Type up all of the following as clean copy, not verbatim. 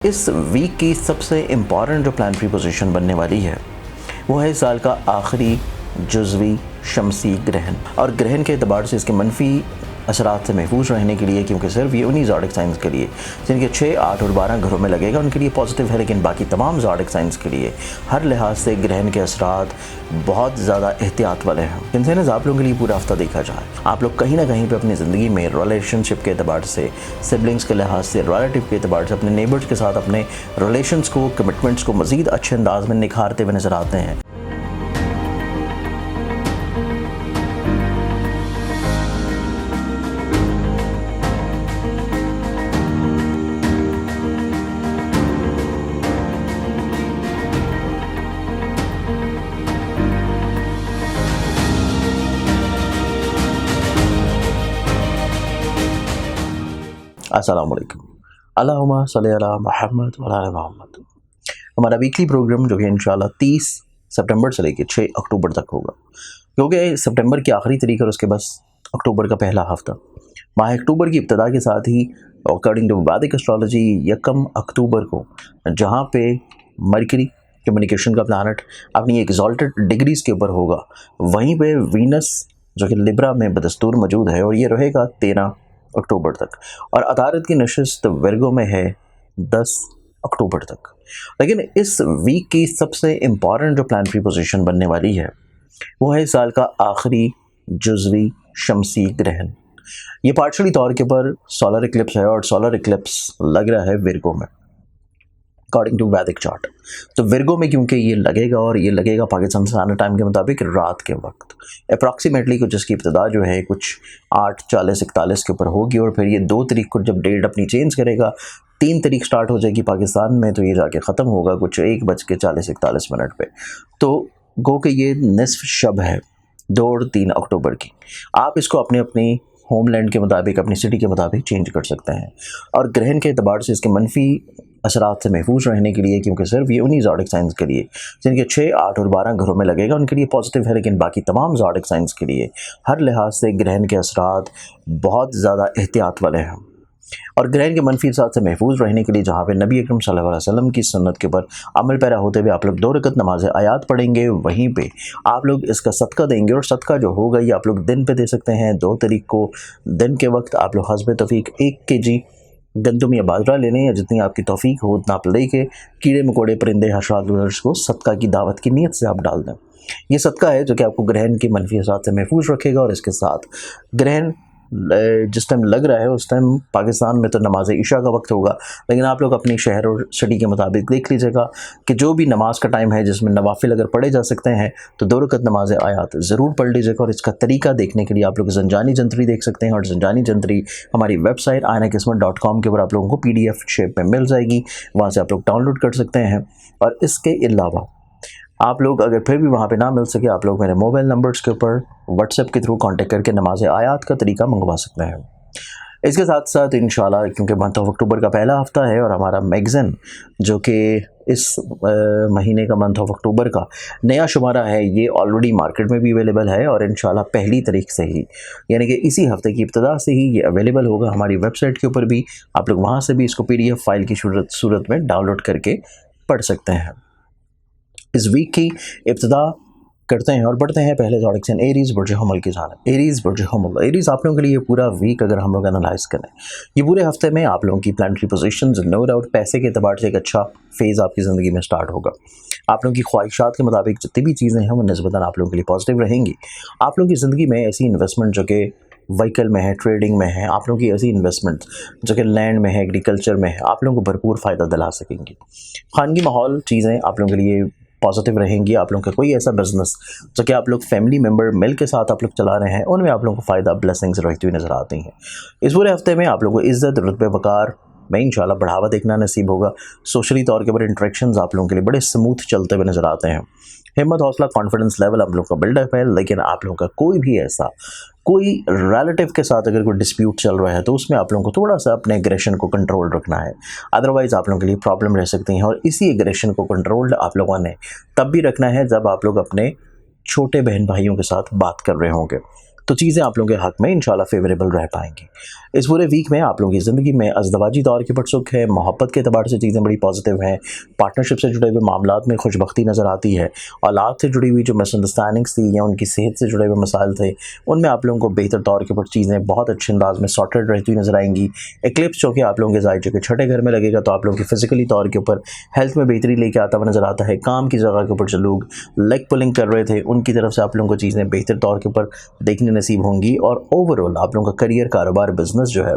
इस वीक की सबसे इम्पॉर्टेंट जो प्लानिटरी पोजीशन बनने वाली है वो है इस साल का आखिरी जुज़वी शमसी ग्रहण। और ग्रहण के अतबार से इसके मनफी असरात से महफूज रहने के लिए, क्योंकि सिर्फ ये उन्हीं ज़ोडिक साइंस के लिए जिनके 6, 8 और 12 घरों में लगेगा उनके लिए पॉजिटिव है, लेकिन बाकी तमाम ज़ोडिक साइंस के लिए हर लिहाज से ग्रहण के असरात बहुत ज़्यादा एहतियात वाले हैं। इंसान आप लोगों के लिए पूरा हफ्ता देखा जाए, आप लोग कहीं ना कहीं पर अपनी ज़िंदगी में रिलेशनशिप के अतबार से, सिबलिंग्स के लिहाज से, रिलेटिव के अतबार से, अपने नेबर्स के साथ अपने रिलेशंस को, कमिटमेंट्स को मज़ीद अच्छे अंदाज में निखारते हुए नज़र आते हैं। अस्सलाम वालेकुम, अल्लाहुम्मा सल्ली अला मुहम्मद व अला मुहम्मद। हमारा वीकली प्रोग्राम जो कि इंशाल्लाह 30 सितंबर से लेकर 6 अक्टूबर तक होगा, क्योंकि सितंबर की आखिरी तारीख और उसके बस अक्टूबर का पहला हफ्ता, माह अक्टूबर की इब्तिदा के साथ ही अकॉर्डिंग टू वैदिक एस्ट्रोलॉजी 1 अक्टूबर को जहाँ पे मरकरी कम्युनिकेशन का प्लानट अपनी एक्सॉल्टेड डिग्रीज़ के ऊपर होगा, वहीं पे वीनस जो कि लिब्रा में बदस्तूर मौजूद है और ये रहेगा 13 अक्टूबर तक, और अतारत की नशिस्त वर्गो में है 10 अक्टूबर तक। लेकिन इस वीक की सबसे इम्पॉर्टेंट जो प्लानिटरी पोजीशन बनने वाली है वो है इस साल का आखिरी जुज़वी शमसी ग्रहण। ये पार्शली तौर के ऊपर सोलर इक्लिप्स है और सोलर इक्लिप्स लग रहा है विर्गो में अकॉर्डिंग टू वैदिक चार्ट। तो विर्गो में क्योंकि ये लगेगा और ये लगेगा पाकिस्तान स्टैंडर्ड टाइम के मुताबिक रात के वक्त अप्रॉक्सीमेटली कुछ इसकी इब्तिदा जो है कुछ 8:40-41 के ऊपर होगी, और फिर ये 2 तारीख को जब डेट अपनी चेंज करेगा 3 तारीख स्टार्ट हो जाएगी पाकिस्तान में, तो ये जाके ख़त्म होगा कुछ 1:40-41 पे। तो गो कि ये निस्फ शब है 2 और 3 अक्टूबर की। आप इसको अपने अपनी होमलैंड के मुताबिक, अपनी सिटी के मुताबिक चेंज कर सकते हैं, और ग्रहण के अतबार से इसके मनफी असरात से महफूज रहने के लिए, क्योंकि सिर्फ ये उन्हीं ज़ोडिक साइंस के लिए जिनके 6, 8 और 12 घरों में लगेगा उनके लिए पॉजिटिव है, लेकिन बाकी तमाम ज़ोडिक साइंस के लिए हर लिहाज से ग्रहण के असरात बहुत ज़्यादा एहतियात वाले हैं। और ग्रहण के मनफी असरात से महफूज रहने के लिए जहाँ पे नबी अकरम सल्लल्लाहु अलैहि वसल्लम की सुन्नत के ऊपर अमल पैरा होते हुए आप लोग 2 रकत नमाज आयात पढ़ेंगे, वहीं पे आप लोग इसका सदका देंगे, और सदका जो होगा ये आप लोग दिन पे दे सकते हैं। 2 तारीख को दिन के वक्त आप लोग हस्ब तौफीक 1 kg गंदम या बाजरा लेने, या जितनी आपकी तौफीक हो उतना आप ले के कीड़े मकोड़े, परिंदे, हशरात को सदका की दावत की नीयत से आप डाल दें। ये सदका है जो कि आपको ग्रहण के मनफी असरात से महफूज रखेगा। और इसके साथ ग्रहण जिस टाइम लग रहा है उस टाइम पाकिस्तान में तो नमाज इशा का वक्त होगा, लेकिन आप लोग अपनी शहर और सिटी के मुताबिक देख लीजिएगा कि जो भी नमाज का टाइम है जिसमें नवाफिल अगर पढ़े जा सकते हैं तो 2 रकत नमाज आयात ज़रूर पढ़ लीजिएगा। और इसका तरीका देखने के लिए आप लोग ज़ंजानी जंतरी देख सकते हैं, और ज़ंजानी जंतरी हमारी वेबसाइट ainaqismat.com के ऊपर आप लोगों को PDF शेप में मिल जाएगी, वहाँ से आप लोग डाउनलोड कर सकते हैं। और इसके अलावा आप लोग अगर फिर भी वहाँ पे ना मिल सके, आप लोग मेरे मोबाइल नंबर्स के ऊपर व्हाट्सएप के थ्रू कांटेक्ट करके नमाज आयात का तरीका मंगवा सकते हैं। इसके साथ साथ इंशाल्लाह क्योंकि मंथ ऑफ अक्टूबर का पहला हफ्ता है और हमारा मैगज़ीन जो कि इस महीने का मंथ ऑफ अक्टूबर का नया शुमारा है ये ऑलरेडी मार्केट में भी अवेलेबल है, और इंशाल्लाह पहली तारीख से ही यानी कि इसी हफ्ते की इब्तिदा से ही ये अवेलेबल होगा हमारी वेबसाइट के ऊपर भी। आप लोग वहाँ से भी इसको PDF फाइल की सूरत में डाउनलोड करके पढ़ सकते हैं। इस वीक की इब्तिदा करते हैं और बढ़ते हैं पहले ज़ोडिक साइन एरीज़ बुर्ज हमल की जानिब। एरीज़ बुर्ज हमल, एरीज़ आप लोगों के लिए पूरा वीक अगर हम लोग एनालाइज करें, ये पूरे हफ्ते में आप लोगों की प्लानिटरी पोजीशंस नो डाउट पैसे के अतबार से एक अच्छा फेज़ आपकी ज़िंदगी में स्टार्ट होगा। आप लोगों की ख्वाहिशात के मुताबिक जितनी भी चीज़ें हैं वो निस्बतन आप लोगों के लिए पॉजिटिव रहेंगी। आप लोगों की ज़िंदगी में ऐसी इन्वेस्टमेंट जो कि व्हीकल में है, ट्रेडिंग में है, आप लोगों की ऐसी इन्वेस्टमेंट जो कि लैंड में है, एग्रीकल्चर में है, आप लोगों को भरपूर फ़ायदा दिला सकेंगी। खानगी माहौल चीज़ें आप लोगों के लिए पॉजिटिव रहेंगी। आप लोगों का कोई ऐसा बिजनेस जो कि आप लोग फैमिली मेम्बर मिल के साथ आप लोग चला रहे हैं उनमें आप लोगों को फ़ायदा ब्लेसिंग्स रहती हुई नज़र आती हैं। इस पूरे हफ्ते में आप लोगों को इज़्ज़त, रुतबे, वक़ार में इंशाल्लाह बढ़ावा देखना नसीब होगा। सोशली तौर के ऊपर इंटरेक्शंस आप लोगों के लिए बड़े स्मूथ चलते हुए नज़र आते हैं। हिम्मत, हौसला, कॉन्फिडेंस लेवल आप लोगों का बिल्डअप है, लेकिन आप लोगों का कोई रिलेटिव के साथ अगर कोई डिस्प्यूट चल रहा है तो उसमें आप लोगों को थोड़ा सा अपने एग्रेशन को कंट्रोल रखना है, अदरवाइज़ आप लोगों के लिए प्रॉब्लम रह सकती हैं। और इसी एग्रेशन को कंट्रोल्ड आप लोगों ने तब भी रखना है जब आप लोग अपने छोटे बहन भाइयों के साथ बात कर रहे होंगे। तो चीज़ें आप लोगों के हक़ में इंशाल्लाह फेवरेबल रह पाएंगी। इस पूरे वीक में आप लोगों की ज़िंदगी में अज़दवाजी तौर के ऊपर सुख है, मोहब्बत के एतबार से चीज़ें बड़ी पॉजिटिव हैं, पार्टनरशिप से जुड़े हुए मामलात में खुशबख्ती नज़र आती है, औलाद से जुड़ी हुई जो मिसअंडरस्टैंडिंग्स थी या उनकी सेहत से जुड़े हुए मसाइल थे, उनमें आप लोगों को बेहतर तौर के ऊपर चीज़ें बहुत अच्छे अंदाज में सॉर्टेड रहती हुई नज़र आएंगी। एक्लिप्स जो कि आप लोगों के ज़ाहिर के छठे घर में लगेगा तो आप लोगों की फिजिकली तौर के ऊपर हेल्थ में बेहतरी लेके आता हुआ नज़र आता है। काम की जगह के ऊपर जो लोग लेग पुलिंग कर रहे थे उनकी तरफ से आप लोगों को चीज़ें बेहतर तौर के ऊपर देखने नसीब होंगी और ओवरऑल आप लोगों का करियर, कारोबार, बिजनेस जो है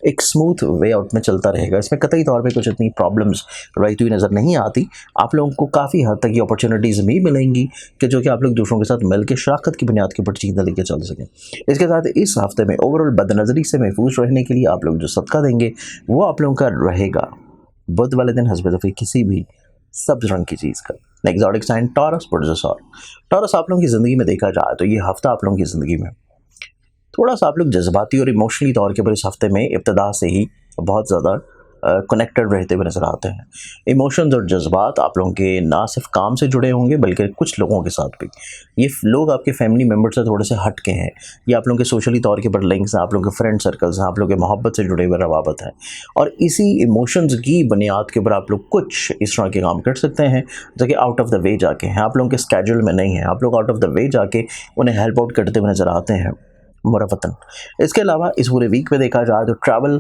एक स्मूथ वे आउट में चलता रहेगा। इसमें कतई तौर पे कुछ इतनी प्रॉब्लम्स रहती हुई नज़र नहीं आती। आप लोगों को काफ़ी हद तक ये अपॉर्चुनिटीज़ भी मिलेंगी कि जो कि आप लोग दूसरों के साथ मिलकर शराकत की बुनियाद के ऊपर चीज़ें लेके चल सकें। इसके साथ इस हफ्ते में ओवरऑल बदनज़री से महफूज रहने के लिए आप लोग जो सदका देंगे वो आप लोगों का रहेगा बुध वाले दिन हस्बे दफ़ी किसी भी सब्ज रंग की चीज़ का। एक्सोटिक साइन टॉरस पुरजसौर। टॉरस आप लोगों की ज़िंदगी में देखा जाए तो ये हफ्ता आप लोगों की ज़िंदगी में थोड़ा सा आप लोग जज्बाती और इमोशनली तौर के ऊपर इस हफ्ते में इब्तदा से ही बहुत ज़्यादा कनेक्टेड रहते हुए नज़र आते हैं। इमोशंस और जज्बात आप लोगों के ना सिर्फ काम से जुड़े होंगे बल्कि कुछ लोगों के साथ भी। ये लोग आपके फैमिली मेम्बर से थोड़े से हट के हैं, ये आप लोगों के सोशली तौर के ऊपर लिंक्स हैं, आप लोगों के फ्रेंड सर्कल्स हैं, आप लोगों के मोहब्बत से जुड़े हुए रवाबत हैं और इसी इमोशंस की बुनियाद के ऊपर आप लोग कुछ इस तरह के काम कर सकते हैं जो कि आउट ऑफ द वे जाके हैं, आप लोगों के स्केड्यूल में नहीं है, आप लोग आउट ऑफ द वे जाके उन्हें हेल्प आउट करते हुए नज़र आते हैं मुरफ़तन। इसके अलावा इस पूरे वीक में देखा जाए तो ट्रैवल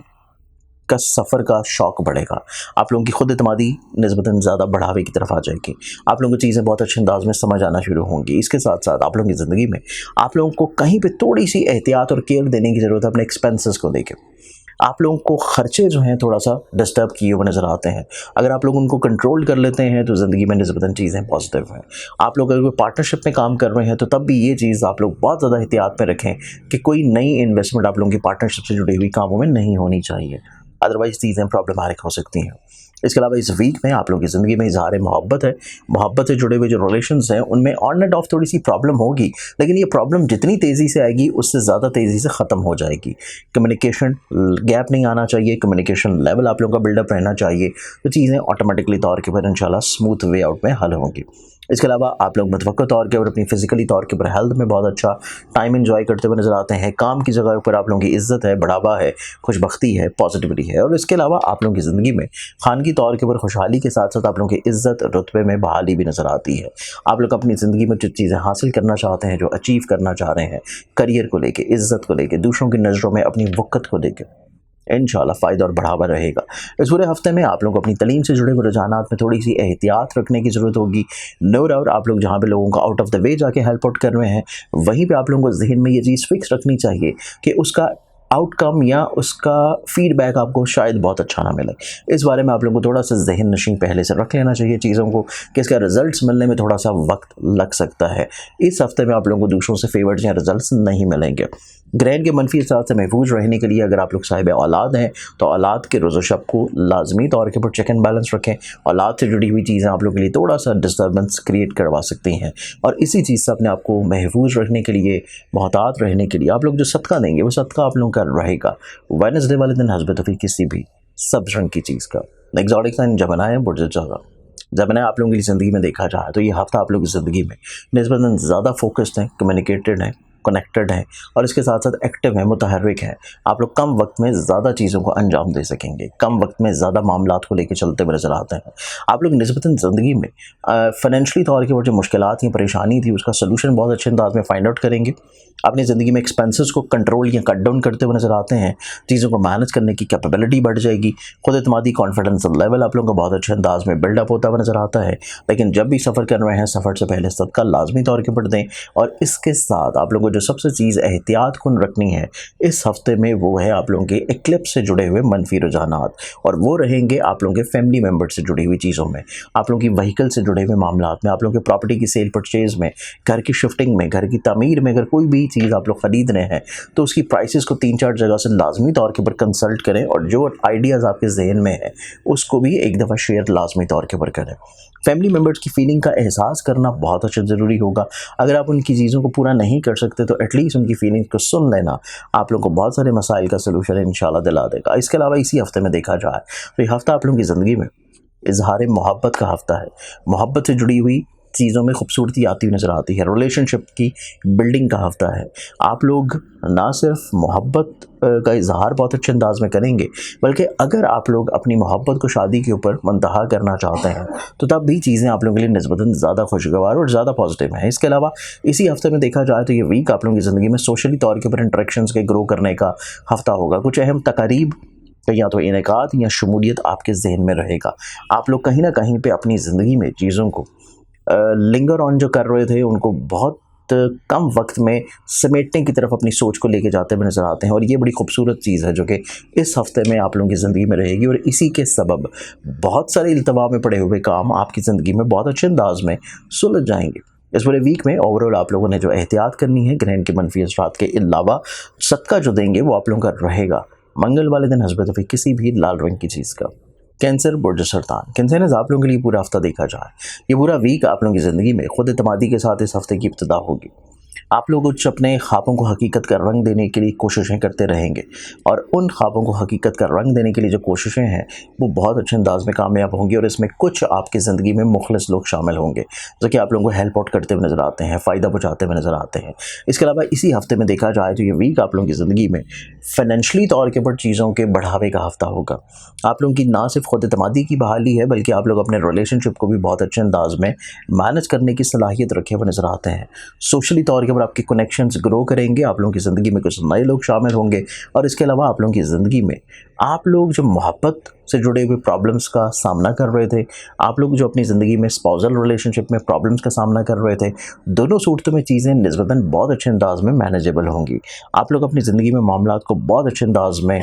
का सफ़र का शौक़ बढ़ेगा। आप लोगों की खुद एतमादी निस्बतन ज़्यादा बढ़ावे की तरफ आ जाएगी। आप लोगों को चीज़ें बहुत अच्छे अंदाज में समझ आना शुरू होंगी। इसके साथ साथ आप लोगों की ज़िंदगी में आप लोगों को कहीं पे थोड़ी सी एहतियात और केयर देने की ज़रूरत है अपने एक्सपेंसेस को लेकर। आप लोगों को खर्चे जो हैं थोड़ा सा डिस्टर्ब किए हुए नज़र आते हैं। अगर आप लोग उनको कंट्रोल कर लेते हैं तो ज़िंदगी में निस्बतन चीज़ें पॉजिटिव हैं। आप लोग अगर कोई पार्टनरशिप में काम कर रहे हैं तो तब भी ये चीज़ आप लोग बहुत ज़्यादा एहतियात में रखें कि कोई नई इन्वेस्टमेंट आप लोगों की पार्टनरशिप से जुड़ी हुई कामों में नहीं होनी चाहिए, अदरवाइज़ चीज़ें प्रॉब्लमैटिक हो सकती हैं। इसके अलावा इस वीक में आप लोगों की ज़िंदगी में इज़हार मोहब्बत है, मोहब्बत से जुड़े हुए जो रिलेशंस हैं उनमें ऑन एंड ऑफ थोड़ी सी प्रॉब्लम होगी, लेकिन ये प्रॉब्लम जितनी तेज़ी से आएगी उससे ज़्यादा तेज़ी से ख़त्म हो जाएगी। कम्युनिकेशन गैप नहीं आना चाहिए, कम्युनिकेशन लेवल आप लोगों का बिल्डअप रहना चाहिए, तो चीज़ें ऑटोमेटिकली तौर के ऊपर इंशाल्लाह स्मूथ वे आउट में हल होंगी। इसके अलावा आप लोग मुतवक्किल तौर के ऊपर अपनी फ़िज़िकली तौर के ऊपर हेल्थ में बहुत अच्छा टाइम एंजॉय करते हुए नज़र आते हैं। काम की जगह पर आप लोगों की इज़्ज़त है, बढ़ावा है, खुशबख्ती है, पॉजिटिविटी है और इसके अलावा आप लोगों की ज़िंदगी में खानगी तौर के ऊपर खुशहाली के साथ साथ आप लोगों की इज़्ज़त रुतबे में बहाली भी नज़र आती है। आप लोग अपनी ज़िंदगी में जो चीज़ें हासिल करना चाहते हैं, जो अचीव करना चाह रहे हैं, करियर को लेके, इज़्ज़त को लेके, दूसरों की नज़रों में अपनी वक़्त को लेके इंशाल्लाह फ़ायदा और बढ़ावा रहेगा। इस पूरे हफ्ते में आप लोग अपनी तलीम से जुड़े हुए रुझानात में थोड़ी सी एहतियात रखने की ज़रूरत होगी। नो डाउट आप लोग जहाँ पे लोगों को आउट ऑफ द वे जाके हेल्प आउट कर रहे हैं वहीं पे आप लोगों को ज़हन में ये चीज़ फिक्स रखनी चाहिए कि उसका आउटकम या उसका फीडबैक आपको शायद बहुत अच्छा ना मिले। इस बारे में आप लोगों को थोड़ा सा ज़हन नशीं पहले से रख लेना चाहिए चीज़ों को कि इसका रिज़ल्ट्स मिलने में थोड़ा सा वक्त लग सकता है। इस हफ्ते में आप लोगों को दूसरों से फेवर्स या रिज़ल्ट्स नहीं मिलेंगे। ग्रहण के मनफी असरात से महफूज रहने के लिए अगर आप लोग साहिब औलाद हैं तो औलाद के रोज़ो शब को लाजमी तौर के ऊपर चेक एंड बैलेंस रखें। औलाद से जुड़ी हुई चीज़ें आप लोग के लिए थोड़ा सा डिस्टर्बेंस क्रिएट करवा सकती हैं और इसी चीज़ से अपने आप को महफूज रखने के लिए, मोहतात रहने के लिए आप लोग जो सदका देंगे वो सदका आप लोगों का रहेगा वेडनेसडे वाले दिन हस्बे तौफीक किसी भी सब्ज़ रंग की चीज़ का। एक्सोटिक साइन जबना है बुर्ज जगह। जबना आप लोगों की ज़िंदगी में देखा जाए तो ये हफ्ता आप लोगों की ज़िंदगी में निस्बतन ज़्यादा फोकस्ड हैं, कम्युनिकेटेड हैं, कनेक्टेड हैं और इसके साथ साथ एक्टिव हैं, मुतहर्रिक हैं। आप लोग कम वक्त में ज़्यादा चीज़ों को अंजाम दे सकेंगे, कम वक्त में ज़्यादा मामलात को लेकर चलते हुए नज़र आते हैं। आप लोग निस्बतन ज़िंदगी में फाइनेंशली तौर के ऊपर जो मुश्किलात थी, परेशानी थी, उसका सलूशन बहुत अच्छे अंदाज में फाइंड आउट करेंगे। अपनी ज़िंदगी में एक्सपेंसेस को कंट्रोल या कट डाउन करते हुए नज़र आते हैं। चीज़ों को मैनेज करने की कैपेबिलिटी बढ़ जाएगी। खुद एतमादी कॉन्फिडेंस लेवल आप लोगों का बहुत अच्छे अंदाज में बिल्डअप होता हुआ नज़र आता है। लेकिन जब भी सफ़र कर रहे हैं सफ़र से पहले सदका लाजमी तौर के ऊपर दें और इसके साथ आप लोगों को जो सबसे चीज़ एहतियात कुन रखनी है इस हफ्ते में वो है आप लोगों के एक्लिप्स से जुड़े हुए मनफी रुझानात और वो रहेंगे आप लोगों के फैमिली मेम्बर से जुड़ी हुई चीज़ों में, आप लोगों की व्हीकल से जुड़े हुए मामलात में, आप लोगों के प्रॉपर्टी की सेल परचेज़ में, घर की शिफ्टिंग में, घर की तामीर में। अगर कोई भी चीज़ आप लोग ख़रीद रहे हैं तो उसकी प्राइसेस को 3-4 जगह से लाजमी तौर के ऊपर कंसल्ट करें और जो आइडियाज़ आपके जहन में है उसको भी एक दफ़ा शेयर लाजमी तौर के ऊपर करें। फैमिली मेम्बर्स की फीलिंग का एहसास करना बहुत अच्छा ज़रूरी होगा। अगर आप उनकी चीज़ों को पूरा नहीं कर सकते तो एटलीस्ट उनकी फीलिंग्स को सुन लेना आप लोगों को बहुत सारे मसाइल का सलूशन इंशाल्लाह दिला देगा। इसके अलावा इसी हफ्ते में देखा जाए तो ये हफ्ता आप लोगों की ज़िंदगी में इजहार मोहब्बत का हफ्ता है। मोहब्बत से जुड़ी हुई चीज़ों में खूबसूरती आती हुई नज़र आती है। रिलेशनशिप की बिल्डिंग का हफ्ता है। आप लोग ना सिर्फ मोहब्बत का इजहार बहुत अच्छे अंदाज में करेंगे, बल्कि अगर आप लोग अपनी मोहब्बत को शादी के ऊपर मुंतहा करना चाहते हैं तो तब भी चीज़ें आप लोगों के लिए निस्बतन ज़्यादा खुशगवार और ज़्यादा पॉजिटिव हैं। इसके अलावा इसी हफ्ते में देखा जाए तो ये वीक आप लोगों की ज़िंदगी में सोशली तौर के ऊपर इंटरेक्शंस के ग्रो करने का हफ्ता होगा। कुछ अहम तकारीब या तो इनेकाद या शमूलियत आपके जहन में रहेगा। आप लोग कहीं ना कहीं पे अपनी ज़िंदगी में चीज़ों को लिंगर ऑन जो कर रहे थे उनको बहुत कम वक्त में समेटने की तरफ अपनी सोच को लेके जाते हुए नज़र आते हैं, और ये बड़ी खूबसूरत चीज़ है जो कि इस हफ्ते में आप लोगों की ज़िंदगी में रहेगी। और इसी के सबब बहुत सारे इल्तवा में पड़े हुए काम आपकी ज़िंदगी में बहुत अच्छे अंदाज में सुलझ जाएंगे। इस पूरे वीक में ओवरऑल आप लोगों ने जो एहतियात करनी है ग्रहण के मनफी असरात के अलावा, सदका जो देंगे वो आप लोगों का रहेगा मंगल वाले दिन हस्बत तौफीक किसी भी लाल रंग की चीज़ का। कैंसर बुर्ज सरतान कैंसर आप लोगों के लिए पूरा हफ्ता देखा जाए, ये पूरा वीक आप लोगों की ज़िंदगी में खुद एतमादी के साथ इस हफ्ते की इब्तिदा होगी। आप लोग कुछ अपने ख्वाबों को हकीकत का रंग देने के लिए कोशिशें करते रहेंगे, और उन ख्वाबों को हकीकत का रंग देने के लिए जो कोशिशें हैं वो बहुत अच्छे अंदाज में कामयाब होंगी, और इसमें कुछ आपकी ज़िंदगी में मुखलिस लोग शामिल होंगे जो कि आप लोगों को हेल्प आउट करते हुए नज़र आते हैं, फ़ायदा पहुँचाते हुए नज़र आते हैं। इसके अलावा इसी हफ्ते में देखा जाए तो ये वीक आप लोगों की ज़िंदगी में फाइनेंशली तौर के ऊपर चीज़ों के बढ़ावे का हफ्ता होगा। आप लोगों की ना सिर्फ खुद एतमादी की बहाली है, बल्कि आप लोग अपने रिलेशनशिप को भी बहुत अच्छे अंदाज में मैनेज करने की सलाहियत रखे हुए नज़र आते हैं। सोशली तौर के ऊपर आपके कनेक्शंस ग्रो करेंगे, आप लोगों की ज़िंदगी में कुछ नए लोग शामिल होंगे, और इसके अलावा आप लोगों की ज़िंदगी में आप लोग जो मोहब्बत से जुड़े हुए प्रॉब्लम्स का सामना कर रहे थे, आप लोग जो अपनी ज़िंदगी में स्पाउसल रिलेशनशिप में प्रॉब्लम्स का सामना कर रहे थे, दोनों सूरतों में चीज़ें निस्बतन बहुत अच्छे अंदाज में मैनेजेबल होंगी। आप लोग अपनी ज़िंदगी में मामलात को बहुत अच्छे अंदाज में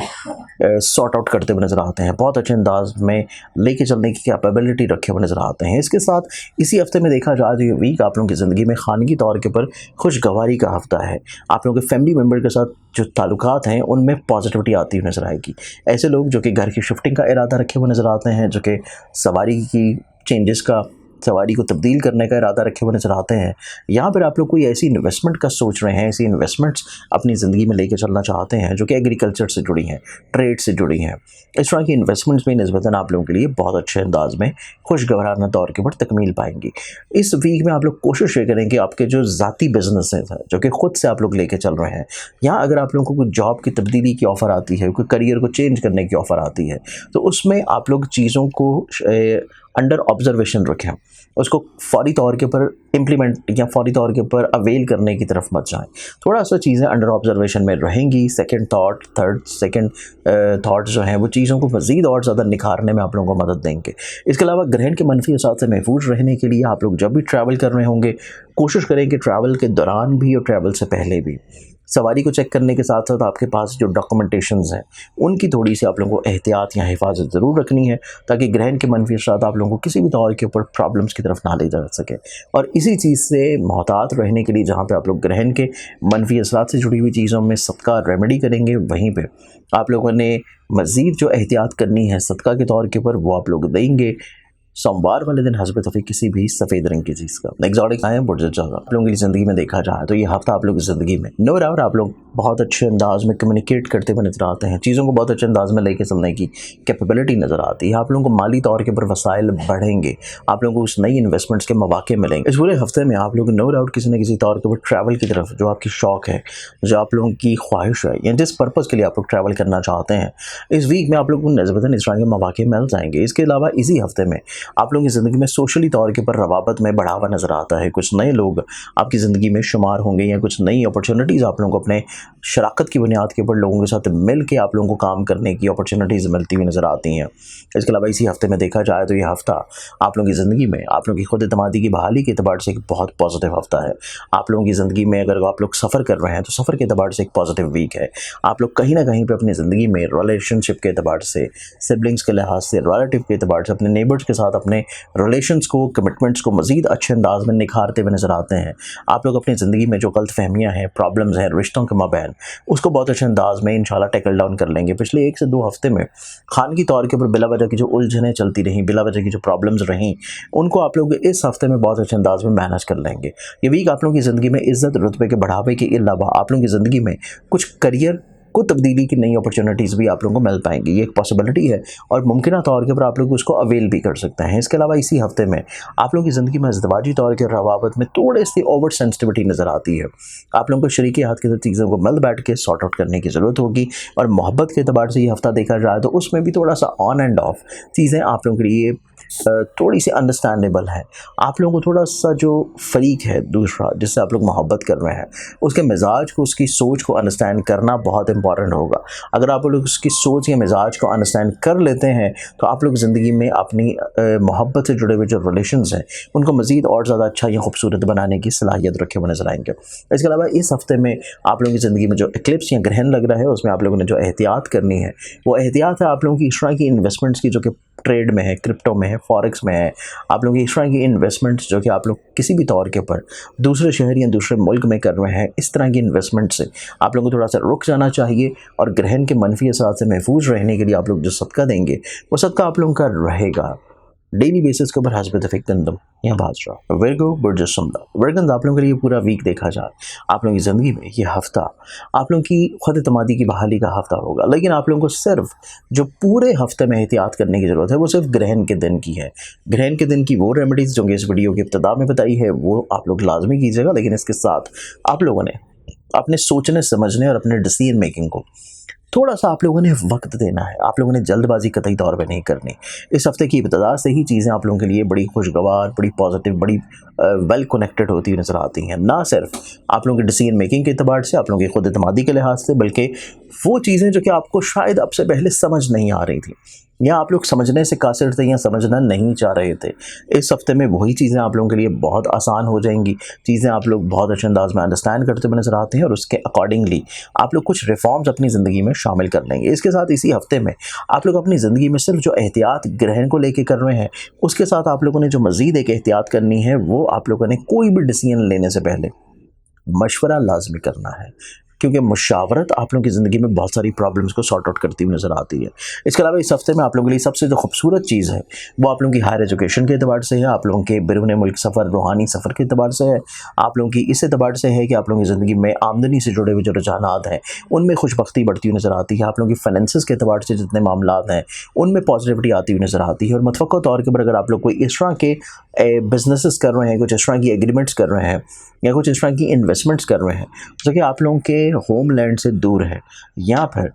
सॉर्ट आउट करते हुए नज़र आते हैं, बहुत अच्छे अंदाज में लेके चलने की कैपेबिलिटी रखे हुए नज़र आते हैं। इसके साथ इसी हफ्ते में देखा जाए तो ये वीक आप लोगों की ज़िंदगी में खानगी तौर के ऊपर खुशगवारी का हफ्ता है। आप लोगों के फैमिली मेम्बर के साथ जो ताल्लुकात हैं उनमें पॉजिटिविटी आती हुई नज़र आएगी। ऐसे लोग जो कि घर की शिफ्टिंग का इरादा रखे हुए नज़र आते हैं, जो कि सवारी की चेंजेस का, सवारी को तब्दील करने का इरादा रखे हुए नज़र आते हैं, यहाँ पर आप लोग कोई ऐसी इन्वेस्टमेंट का सोच रहे हैं, ऐसी इन्वेस्टमेंट्स अपनी ज़िंदगी में लेकर चलना चाहते हैं जो कि एग्रीकल्चर से जुड़ी हैं, ट्रेड से जुड़ी हैं, इस तरह की इन्वेस्टमेंट्स में निस्बतन आप लोगों के लिए बहुत अच्छे अंदाज में खुशगवाराना तौर के ऊपर तकमील पाएंगी। इस वीक में आप लोग कोशिश ये करें कि आपके जो ज़ाती बिजनेसेस हैं जो कि ख़ुद से आप लोग लेके चल रहे हैं, यहाँ अगर आप लोगों को कोई जॉब की तब्दीली की ऑफ़र आती है, कोई करियर को चेंज करने की ऑफ़र आती है, तो उसमें आप लोग चीज़ों को अंडर ऑब्जर्वेशन रखें, उसको फौरी तौर के ऊपर इम्प्लीमेंट या फौरी तौर के ऊपर अवेल करने की तरफ मत जाएं। थोड़ा सा चीज़ें अंडर ऑब्जर्वेशन में रहेंगी। सेकंड थॉट, सेकंड थॉट जो हैं वो चीज़ों को मज़ीद और ज़्यादा निखारने में आप लोगों को मदद देंगे। इसके अलावा ग्रहण के मनफी असर से महफूज रहने के लिए आप लोग जब भी ट्रैवल कर रहे होंगे, कोशिश करें कि ट्रैवल के दौरान भी और ट्रैवल से पहले भी सवारी को चेक करने के साथ साथ आपके पास जो डॉक्यूमेंटेशंस हैं उनकी थोड़ी सी आप लोगों को एहतियात या हिफाजत ज़रूर रखनी है, ताकि ग्रहण के मनफी असरात आप लोगों को किसी भी तौर के ऊपर प्रॉब्लम्स की तरफ ना ले जा सके। और इसी चीज़ से मोहतात रहने के लिए जहाँ पे आप लोग ग्रहण के मनफी असरात से जुड़ी हुई चीज़ों में सदका रेमेडी करेंगे, वहीं पर आप लोगों ने मज़ीद जो एहतियात करनी है सदका के तौर के ऊपर वो आप लोग देंगे सोमवार वाले दिन हस्बत तौफीक किसी भी सफ़ेद रंग की चीज़ का। एक्सोटिक आए बुर्ज जगह आप लोगों की ज़िंदगी में देखा जाए तो ये हफ्ता आप लोगों की ज़िंदगी में नो डाउट आप लोग बहुत अच्छे अंदाज में कम्युनिकेट करते हुए नजर आते हैं, चीज़ों को बहुत अच्छे अंदाज में लेके चलने की कैपेबिलिटी नज़र आती है। आप लोगों को माली तौर के ऊपर वसाइल बढ़ेंगे, आप लोगों को उस नई इन्वेस्टमेंट्स के मौके मिलेंगे। इस पूरे हफ्ते में आप लोग नो डाउट किसी न किसी तौर के ऊपर ट्रैवल की तरफ, जो आपकी शौक़ है, जो आप लोगों की ख्वाहिश है या जिस पर्पज़ के लिए आप लोग ट्रैवल करना चाहते हैं, इस वीक में आप लोग को नस्बतन इस तरह के मौके मिल जाएंगे। इसके अलावा इसी हफ्ते में आप लोगों की ज़िंदगी में सोशली तौर के ऊपर रवाबत में बढ़ावा नज़र आता है। कुछ नए लोग आपकी ज़िंदगी में शुमार होंगे या कुछ नई अपॉर्चुनिटीज़ आप लोगों को अपने शराकत की बुनियाद के ऊपर लोगों के साथ मिल के आप लोगों को काम करने की अपॉर्चुनिटीज़ मिलती हुई नज़र आती हैं। इसके अलावा इसी हफ्ते में देखा जाए तो ये हफ्ता आप लोगों की ज़िंदगी में आप लोगों की खुद एतमादी की बहाली के अतबार से एक बहुत पॉजिटिव हफ्ता है। आप लोगों की ज़िंदगी में अगर आप लोग सफ़र कर रहे हैं तो सफ़र के अतबार से एक पॉजिटिव वीक है। आप लोग कहीं ना कहीं पर अपनी ज़िंदगी में रिलेशनशिप के अतबार से, सिबलिंग्स के लिहाज से, रिलेटिव के अतबार से, अपने नेबर्स के साथ अपने रिलेशंस को, कमिटमेंट्स को मज़ीद अच्छे अंदाज में निखारते हुए नज़र आते हैं। आप लोग अपनी ज़िंदगी में जो गलत फहमियाँ हैं, प्रॉब्लम्स हैं रिश्तों के माबैन, उसको बहुत अच्छे अंदाज में इंशाल्लाह टैकल डाउन कर लेंगे। पिछले 1 से 2 हफ्ते में खानगी तौर के ऊपर बिला वजह की जो उलझनें चलती रहीं, बिला वजह की जो प्रॉब्लम्स रहीं, उनको आप लोग इस हफ्ते में बहुत अच्छे अंदाज में मैनेज कर लेंगे। ये वीक आप लोगों की ज़िंदगी में इज़्ज़त रुतबे के बढ़ावे के अलावा आप लोगों की ज़िंदगी में कुछ करियर आपको तब्दीली की नई अपॉर्चुनिटीज़ भी आप लोगों को मिल पाएंगी। ये एक पॉसिबिलिटी है और मुमकिन तौर के ऊपर आप लोग उसको अवेल भी कर सकते हैं। इसके अलावा इसी हफ्ते में आप लोगों की ज़िंदगी में अज़दवाजी तौर के रवाबत में थोड़ी सी ओवर सेंसिटिविटी नज़र आती है। आप लोगों को शरीके हाथ के साथ चीज़ों को मिल बैठ के सॉर्ट आउट करने की ज़रूरत होगी। और मोहब्बत के अतबार से ये हफ्ता देखा जाए तो उसमें भी थोड़ा सा ऑन एंड ऑफ चीज़ें आप लोगों के लिए थोड़ी सी अंडरस्टैंडेबल है। आप लोगों को थोड़ा सा जो फरीक है दूसरा जिससे आप लोग मोहब्बत कर रहे हैं उसके मिजाज को, उसकी सोच को अंडरस्टैंड करना बहुत इंपॉर्टेंट होगा। अगर आप लोग उसकी सोच या मिजाज को अंडरस्टैंड कर लेते हैं तो आप लोग ज़िंदगी में अपनी मोहब्बत से जुड़े हुए जो रिलेशंस हैं उनको मज़ीद और ज़्यादा अच्छा या खूबसूरत बनाने की सलाहियत रखे हुए नजर आएंगे। इसके अलावा इस हफ्ते में आप लोगों की ज़िंदगी में जो इक्लिप्स या ग्रहण लग रहा है उसमें आप लोगों ने जो एहतियात करनी है वो एहतियात है आप लोगों की इस तरह की इन्वेस्टमेंट्स की जो कि ट्रेड में है, क्रिप्टो में है, फॉरेक्स में है। आप लोग इस तरह की इन्वेस्टमेंट्स जो कि आप लोग किसी भी तौर के ऊपर दूसरे शहर या दूसरे मुल्क में कर रहे हैं, इस तरह की इन्वेस्टमेंट से आप लोगों को थोड़ा सा रुक जाना चाहिए और ग्रहण के मनफी असरात से महफूज रहने के लिए आप लोग जो सदका देंगे वो सदका आप लोगों का रहेगा डेली बेसिस के ऊपर हस्ब तफीक गंदम या बाजरा। वर्गो बुर्जसमला वर्गन आप लोगों के लिए पूरा वीक देखा जाए आप लोगों की ज़िंदगी में ये हफ्ता आप लोगों की खुद एतमादी की बहाली का हफ्ता होगा। लेकिन आप लोगों को सिर्फ जो पूरे हफ्ते में एहतियात करने की ज़रूरत है वो सिर्फ ग्रहण के दिन की है। ग्रहण के दिन की वो रेमेडीज़ जो कि इस वीडियो की इब्तिदा में बताई है वो आप लोग लाजमी कीजिएगा। लेकिन इसके साथ आप लोगों ने अपने सोचने समझने और अपने डिसीजन मेकिंग को थोड़ा सा आप लोगों ने वक्त देना है। आप लोगों ने जल्दबाजी कतई तौर पे नहीं करनी। इस हफ्ते की इब्तिदा से ही चीज़ें आप लोगों के लिए बड़ी खुशगवार, बड़ी पॉजिटिव, बड़ी वेल कनेक्टेड होती हुई नज़र आती हैं। ना सिर्फ आप लोगों के डिसीजन मेकिंग के अतबार से, आप लोगों की खुद एतमादी के लिहाज से, बल्कि वो चीज़ें जो कि आपको शायद अब से पहले समझ नहीं आ रही थी या आप लोग समझने से कासिर थे या समझना नहीं चाह रहे थे, इस हफ्ते में वही चीज़ें आप लोगों के लिए बहुत आसान हो जाएंगी। चीज़ें आप लोग बहुत अच्छे अंदाज में अंडरस्टैंड करते हुए नजर आते हैं और उसके अकॉर्डिंगली आप लोग कुछ रिफॉर्म्स अपनी ज़िंदगी में शामिल कर लेंगे। इसके साथ इसी हफ्ते में आप लोग अपनी ज़िंदगी में सिर्फ जो एहतियात ग्रहण को लेकर कर रहे हैं उसके साथ आप लोगों ने जो मज़ीद एक एहतियात करनी है वो आप लोगों ने कोई भी डिसीजन लेने से पहले मशवरा लाजमी करना है, क्योंकि मुशावरत आप लोगों की ज़िंदगी में बहुत सारी प्रॉब्लम्स को सॉर्ट आउट करती हुई नज़र आती है। इसके अलावा इस हफ्ते में आप लोगों के लिए सबसे जो खूबसूरत चीज़ है वो आप लोगों की हायर एजुकेशन के अतबार से है, आप लोगों के बैरून मुल्क सफ़र, रूहानी सफ़र के अतबार से है, आप लोगों की इस अतबार से है कि आप लोगों की ज़िंदगी में आमदनी से जुड़े हुए जो रुझानात हैं उनमें खुशबख्ती बढ़ती हुई नज़र आती है। आप लोगों की फाइनेंसिस के अतबार से जितने मामला हैं उनमें पॉजिटिविटी आती हुई नज़र आती है। और मतवक्का तौर के ऊपर अगर आप लोग कोई इस तरह के बिजनेसेस कर रहे हैं, कुछ इस तरह की एग्रीमेंट्स कर रहे हैं या कुछ इस तरह की इन्वेस्टमेंट्स कर रहे हैं जो कि आप लोगों के होमलैंड से दूर है या फिर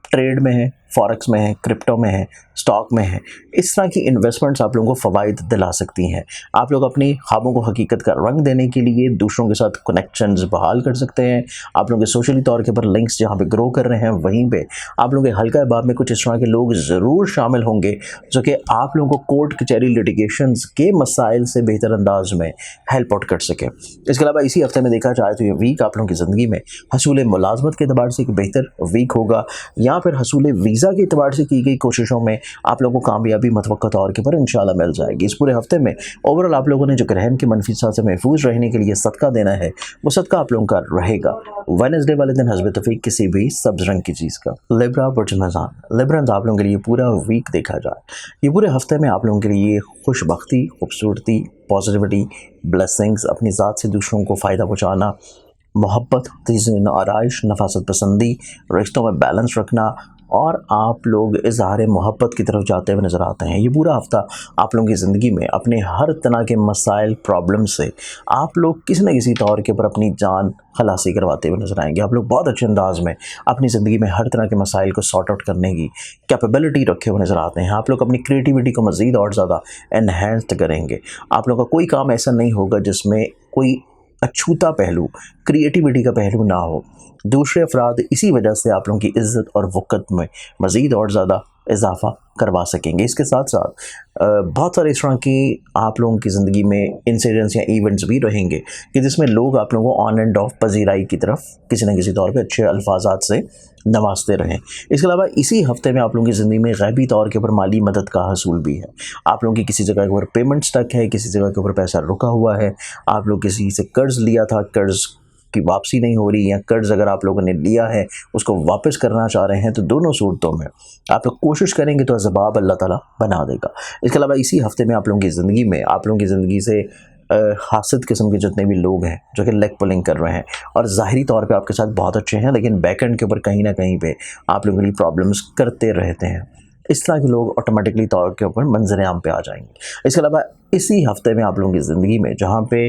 ट्रेड में है, फॉरेक्स में है, क्रिप्टो में है, स्टॉक में है, इस तरह की इन्वेस्टमेंट्स आप लोगों को फ़वाइद दिला सकती हैं। आप लोग अपनी ख्वाबों को हकीकत का रंग देने के लिए दूसरों के साथ कनेक्शंस बहाल कर सकते हैं। आप लोगों के सोशली तौर के ऊपर लिंक्स जहाँ पे ग्रो कर रहे हैं वहीं पे आप लोगों के हल्का अहबाब में कुछ इस तरह के लोग ज़रूर शामिल होंगे जो कि आप लोगों को कोर्ट कचहरी लिटिगेशंस के मसाइल से बेहतर अंदाज में हेल्प आउट कर सके। इसके अलावा इसी हफ्ते में देखा जाए तो ये वीक आप लोगों की ज़िंदगी में हसूल मुलाजमत के अतबार से एक बेहतर वीक होगा या फिर हसूल वीज़ा के अतबार से की गई कोशिशों में आप लोगों को कामयाबी मतवक्का तौर के पर इंशाल्लाह मिल जाएगी। इस पूरे हफ्ते में ओवरऑल आप लोगों ने जो ग्रहण के मनफी असर से महफूज रहने के लिए सदका देना है वो सदका आप लोगों का रहेगा वेडनेसडे वाले दिन हस्ब तौफीक किसी भी सब्ज रंग की चीज़ का। लिब्रा बर्जमजान लिब्रन आप लोगों के लिए पूरा वीक देखा जाए, ये पूरे हफ्ते में आप लोगों के लिए खुशबख्ती, खूबसूरती, पॉजिटिविटी, ब्लेसिंग्स, अपनी ज़ात से दूसरों को फ़ायदा पहुँचाना, मोहब्बत, तज़ीन आराइश, नफासत पसंदी, रिश्तों में बैलेंस रखना और आप लोग इज़हार मोहब्बत की तरफ जाते हुए नज़र आते हैं। ये पूरा हफ्ता आप लोगों की ज़िंदगी में अपने हर तरह के मसाइल, प्रॉब्लम से आप लोग किसी न किसी तौर के ऊपर अपनी जान खलासी करवाते हुए नज़र आएंगे। आप लोग बहुत अच्छे अंदाज में अपनी ज़िंदगी में हर तरह के मसाइल को सॉर्ट आउट करने की कैपेबिलिटी रखे हुए नज़र आते हैं। आप लोग अपनी क्रिएटिविटी को मज़ीद और ज़्यादा एनहेंस्ड करेंगे। आप लोगों का कोई काम ऐसा नहीं होगा जिसमें कोई अछूता पहलू, क्रिएटिविटी का पहलू ना हो। दूसरे अफराद इसी वजह से आप लोगों की इज़्ज़त और वक़्त में मज़ीद और ज़्यादा इजाफ़ा करवा सकेंगे। इसके साथ साथ बहुत सारे इस तरह की आप लोगों की ज़िंदगी में इंसिडेंट्स या इवेंट्स भी रहेंगे कि जिसमें लोग आप लोगों को ऑन एंड ऑफ पजीराई की तरफ किसी न किसी तौर पे अच्छे अल्फाजात से नवाजते रहें। इसके अलावा इसी हफ्ते में आप लोगों की ज़िंदगी में गैबी तौर के ऊपर माली मदद का हसूल भी है। आप लोगों की किसी जगह के ऊपर पेमेंट स्टक है, किसी जगह के ऊपर पैसा रुका हुआ है, आप लोग किसी से कर्ज़ लिया था, कर्ज़ की वापसी नहीं हो रही, या कर्ज़ अगर आप लोगों ने लिया है उसको वापस करना चाह रहे हैं, तो दोनों सूरतों में आप लोग कोशिश करेंगे तो असबाब अल्लाह ताला बना देगा। इसके अलावा इसी हफ्ते में आप लोगों की ज़िंदगी में आप लोगों की ज़िंदगी से हासिद किस्म के जितने भी लोग हैं जो कि लेग पुलिंग कर रहे हैं और ज़ाहिरी तौर पे आपके साथ बहुत अच्छे हैं, लेकिन बैक एंड के ऊपर कहीं ना कहीं पे आप लोगों के लिए प्रॉब्लम्स करते रहते हैं, इस तरह के लोग ऑटोमेटिकली तौर के ऊपर मंजर आम पे आ जाएंगे। इसके अलावा इसी हफ्ते में आप लोगों की ज़िंदगी में जहाँ पे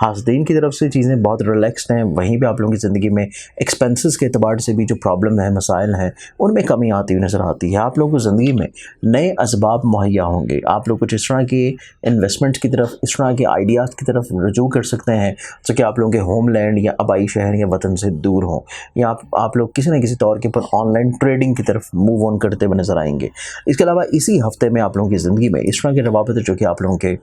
हासदीन की तरफ से चीज़ें बहुत रिलैक्स्ड हैं, वहीं पे आप लोगों की ज़िंदगी में एक्सपेंसेस के एतबार से भी जो प्रॉब्लम है, मसाइल हैं, उनमें कमी आती हुई नज़र आती है। आप लोगों को ज़िंदगी में नए असबाब मुहैया होंगे, आप लोग कुछ इस तरह के इन्वेस्टमेंट की तरफ, इस तरह के आइडियाज़ की तरफ रजू कर सकते हैं जो कि आप लोगों के होमलैंड या आबाई शहर या वतन से दूर हों, या आप लोग किसी न किसी तौर के ऊपर ऑनलाइन ट्रेडिंग की तरफ मूव ऑन करते हुए नज़र आएंगे। इसके अलावा इसी हफ्ते में आप लोगों की ज़िंदगी में इस तरह के रवाबित जो कि आप लोगों के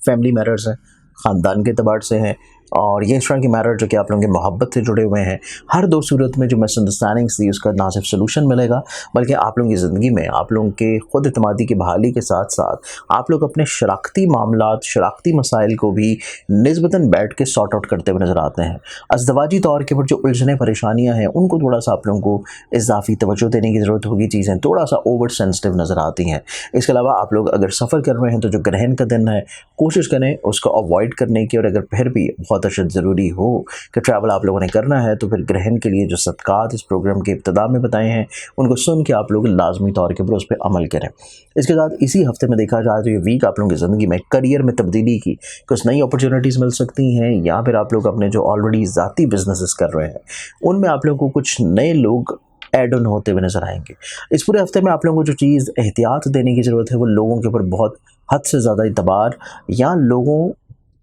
फैमिली मैटर्स हैं, ख़ानदान के अतबार से हैं, और ये इस तरह के मैटर जो कि आप लोगों के मोहब्बत से जुड़े हुए हैं, हर दो सूरत में जो मिसअंडरस्टैंडिंग्स थी उसका ना सिर्फ सोल्यूशन मिलेगा, बल्कि आप लोगों की ज़िंदगी में आप लोगों के खुद एतमादी की बहाली के साथ साथ आप लोग अपने शराकती मामलात, शराकती मसाइल को भी निस्बतन बैठ के सॉर्ट आउट करते हुए नज़र आते हैं। अज़दवाजी तौर के ऊपर जो उलझने परेशानियाँ हैं उनको थोड़ा सा आप लोगों को इजाफी तवज्जो देने की ज़रूरत होगी, चीज़ें थोड़ा सा ओवर सेंसिटिव नज़र आती हैं। इसके अलावा आप लोग अगर सफ़र कर रहे हैं तो जो ग्रहण का दिन है कोशिश करें उसको अवॉइड करने की, और अगर फिर भी बहुत अशद ज़रूरी हो कि ट्रैवल आप लोगों ने करना है तो फिर ग्रहण के लिए जो सदक़ात इस प्रोग्राम के इब्तिदा में बताए हैं उनको सुन के आप लोग लाजमी तौर के ऊपर उस पर अमल करें। इसके साथ इसी हफ्ते में देखा जाए तो ये वीक आप लोगों की ज़िंदगी में करियर में तब्दीली की कुछ नई अपॉर्चुनिटीज़ मिल सकती हैं, या फिर आप लोग अपने जो ऑलरेडी ज़ाती बिजनेसेस कर रहे हैं उनमें आप लोगों को कुछ नए लोग ऐड ऑन होते हुए नज़र आएंगे। इस पूरे हफ्ते में आप लोगों को जो चीज़ एहतियात देने की ज़रूरत है वो लोगों के ऊपर बहुत हद से ज़्यादा इतबार, या लोगों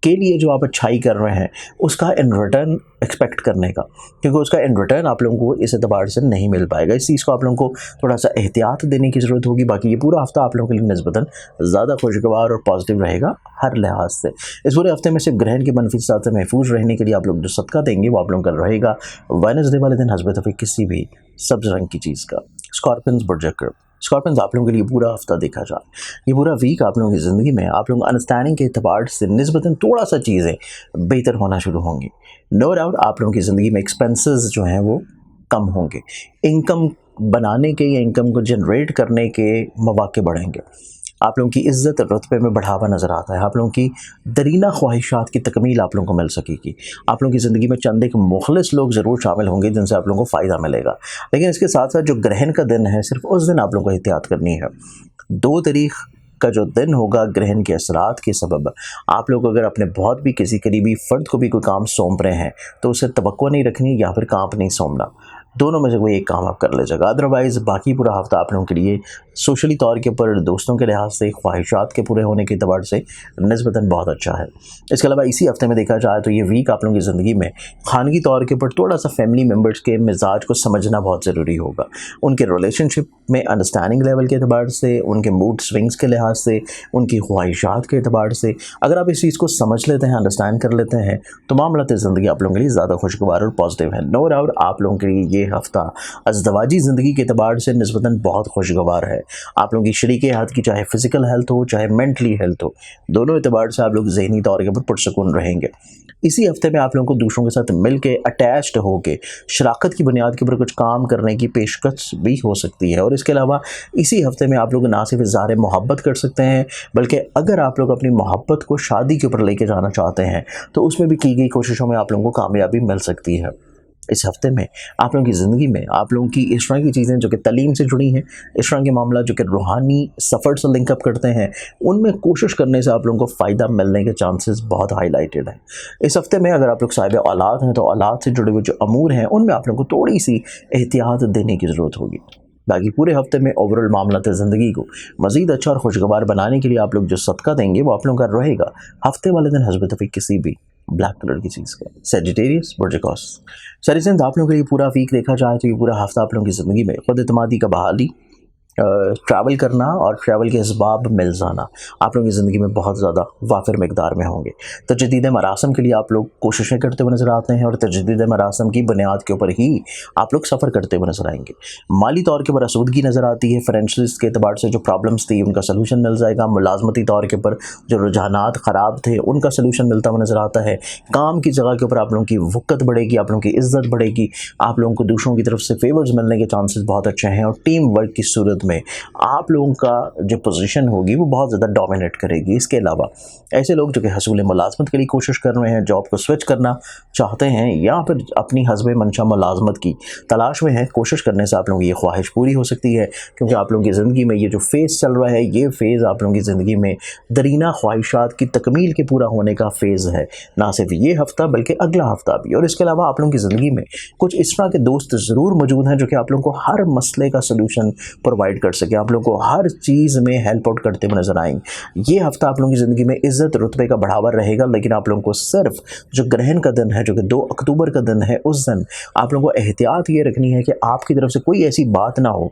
के लिए जो आप अच्छाई कर रहे हैं उसका इन रिटर्न एक्सपेक्ट करने का, क्योंकि उसका इन रिटर्न आप लोगों को इस एतबार से नहीं मिल पाएगा। इस चीज़ को आप लोगों को थोड़ा सा एहतियात देने की ज़रूरत होगी। बाकी ये पूरा हफ्ता आप लोगों के लिए निस्बतन ज़्यादा खुशगवार और पॉजिटिव रहेगा हर लिहाज से। इस पूरे हफ्ते में सिर्फ ग्रहण के मनफी असरात से महफूज रहने के लिए आप लोग जो सदका देंगे वो आप लोगों का रहेगा वेडनेसडे वाले दिन हस्ब तौफीक किसी भी सब्ज़ रंग की चीज़ का। स्कॉर्पियंस बुर्ज स्कॉर्पियंस आप लोगों के लिए पूरा हफ्ता देखा जाए, ये पूरा वीक आप लोगों की ज़िंदगी में आप लोग अंडरस्टैंडिंग के एतबार से निस्बतन थोड़ा सा चीज़ें बेहतर होना शुरू होंगी। नो डाउट आप लोगों की ज़िंदगी में एक्सपेंसेस जो हैं वो कम होंगे, इनकम बनाने के या इनकम को जनरेट करने के मौके बढ़ेंगे, आप लोगों की इज़्ज़त रुतबे में बढ़ावा नज़र आता है, आप लोगों की दरीना ख्वाहिशात की तकमील आप लोगों को मिल सकेगी। आप लोगों की ज़िंदगी में चंद एक मुखलिस लोग ज़रूर शामिल होंगे जिनसे आप लोगों को फ़ायदा मिलेगा, लेकिन इसके साथ साथ जो ग्रहण का दिन है सिर्फ उस दिन आप लोगों को एहतियात करनी है। 2 तारीख का जो दिन होगा ग्रहण के असरात के सबब आप लोग अगर अपने बहुत भी किसी करीबी फ़र्द को भी कोई काम सौंप रहे हैं तो उसे तवक्को नहीं रखनी या फिर काम नहीं सौंपना, दोनों में से कोई एक काम आप कर लीजिएगा। अदरवाइज़ बाकी पूरा हफ्ता आप लोगों के लिए सोशली तौर के ऊपर, दोस्तों के लिहाज से, ख्वाहिशात के पूरे होने के अतबार से निस्बतन बहुत अच्छा है। इसके अलावा इसी हफ्ते में देखा जाए तो ये वीक आप लोगों की ज़िंदगी में खानगी तौर के ऊपर थोड़ा सा फैमिली मेम्बर्स के मिजाज को समझना बहुत ज़रूरी होगा, उनके रिलेशनशिप में अंडरस्टैंडिंग लेवल के अतबार से, उनके मूड स्विंग्स के लिहाज से, उनकी ख्वाहिशात के अतबार से अगर आप इस चीज़ को समझ लेते हैं, अंडरस्टैंड कर लेते हैं तो मामलात ज़िंदगी आप लोगों के लिए ज़्यादा खुशगवार और पॉजिटिव है। नो डाउट आप लोगों के लिए ये हफ्ता अज़दवाजी ज़िंदगी के अतबार से निस्बतन बहुत खुशगवार है। आप लोगों की शरीके हाथ की चाहे फिज़िकल हेल्थ हो चाहे मेंटली हेल्थ हो, दोनों एतबार से आप लोग ज़हनी तौर के ऊपर पुरसकून रहेंगे। इसी हफ्ते में आप लोगों को दूसरों के साथ मिल के अटैच्ड होकर शराकत की बुनियाद के ऊपर कुछ काम करने की पेशकश भी हो सकती है। और इसके अलावा इसी हफ्ते में आप लोग ना सिर्फ इज़हार मोहब्बत कर सकते हैं, बल्कि अगर आप लोग अपनी मोहब्बत को शादी के ऊपर लेके जाना चाहते हैं तो उसमें भी की गई कोशिशों में आप लोगों को कामयाबी मिल सकती है। इस हफ्ते में आप लोगों की ज़िंदगी में आप लोगों की इस तरह की चीज़ें जो कि तालीम से जुड़ी हैं, इस तरह के मामला जो कि रूहानी सफ़र से लिंकअप करते हैं, उनमें कोशिश करने से आप लोगों को फ़ायदा मिलने के चांसेस बहुत हाईलाइटेड हैं। इस हफ्ते में अगर आप लोग साहिब औलाद हैं तो औलाद से जुड़े हुए जो अमूर हैं उनमें आप लोगों को थोड़ी सी एहतियात देने की ज़रूरत होगी। बाकी पूरे हफ्ते में ओवरऑल मामलात ज़िंदगी को मज़ीद अच्छा और खुशगवार बनाने के लिए आप लोग जो सदका देंगे वो आप लोगों का रहेगा हफ्ते वाले दिन हस्ब तौफीक किसी भी ब्लैक कलर की चीज़ का। सेजिटेरियस बुर्ज सरिसंद आप लोगों के लिए पूरा वीक देखा जाए तो ये पूरा हफ्ता आप लोगों की ज़िंदगी में खुद एतमादी का बहाली, ट्रैवल करना और ट्रैवल के असबाब मिल जाना आप लोगों की ज़िंदगी में बहुत ज़्यादा वाफिर मकदार में होंगे। तजदीद मरासम के लिए आप लोग कोशिशें करते हुए नज़र आते हैं और तजदीद मरासम की बुनियाद के ऊपर ही आप लोग सफ़र करते हुए नज़र आएंगे। माली तौर के ऊपर आसूदगी नज़र आती है, फाइनेंशियल्स के अतबार से जो प्रॉब्लम्स थी उनका सलूशन मिल जाएगा। मुलाजमती तौर के ऊपर जो रुझानात ख़राब थे उनका सलूशन मिलता हुआ नज़र आता है। काम की जगह के ऊपर आप लोगों की वक़्त बढ़ेगी, आप लोगों की इज़्ज़त बढ़ेगी, आप लोगों को दूसरों की तरफ से फेवर्स मिलने के चांसेस बहुत अच्छे हैं और टीम वर्क की सूरत में आप लोगों का जो पोजीशन होगी वो बहुत ज़्यादा डोमिनेट करेगी। इसके अलावा ऐसे लोग जो कि हसूल मुलाजमत के लिए कोशिश कर रहे हैं, जॉब को स्विच करना चाहते हैं या फिर अपनी हस्ब मंशा मुलाजमत की तलाश में हैं, कोशिश करने से आप लोगों की ये ख्वाहिश पूरी हो सकती है, क्योंकि आप लोगों की ज़िंदगी में ये जो फ़ेज़ चल रहा है, ये फ़ेज़ आप लोगों की ज़िंदगी में दरीना ख्वाहिशात की तकमील के पूरा होने का फ़ेज़ है। ना सिर्फ ये हफ़्ता बल्कि अगला हफ़्ता भी। और इसके अलावा आप लोगों की ज़िंदगी में कुछ इस तरह के दोस्त ज़रूर मौजूद हैं जो कि आप लोगों को हर मसले का सलूशन प्रोवाइड कर सके, आप लोगों को हर चीज़ में हेल्प आउट करते हुए नजर आएंगे। ये हफ्ता आप लोगों की ज़िंदगी में इज़्ज़त रुतबे का बढ़ावा रहेगा, लेकिन आप लोगों को सिर्फ जो ग्रहण का दिन है, जो कि 2 अक्टूबर का दिन है, उस दिन आप लोगों को एहतियात ये रखनी है कि आपकी तरफ से कोई ऐसी बात ना हो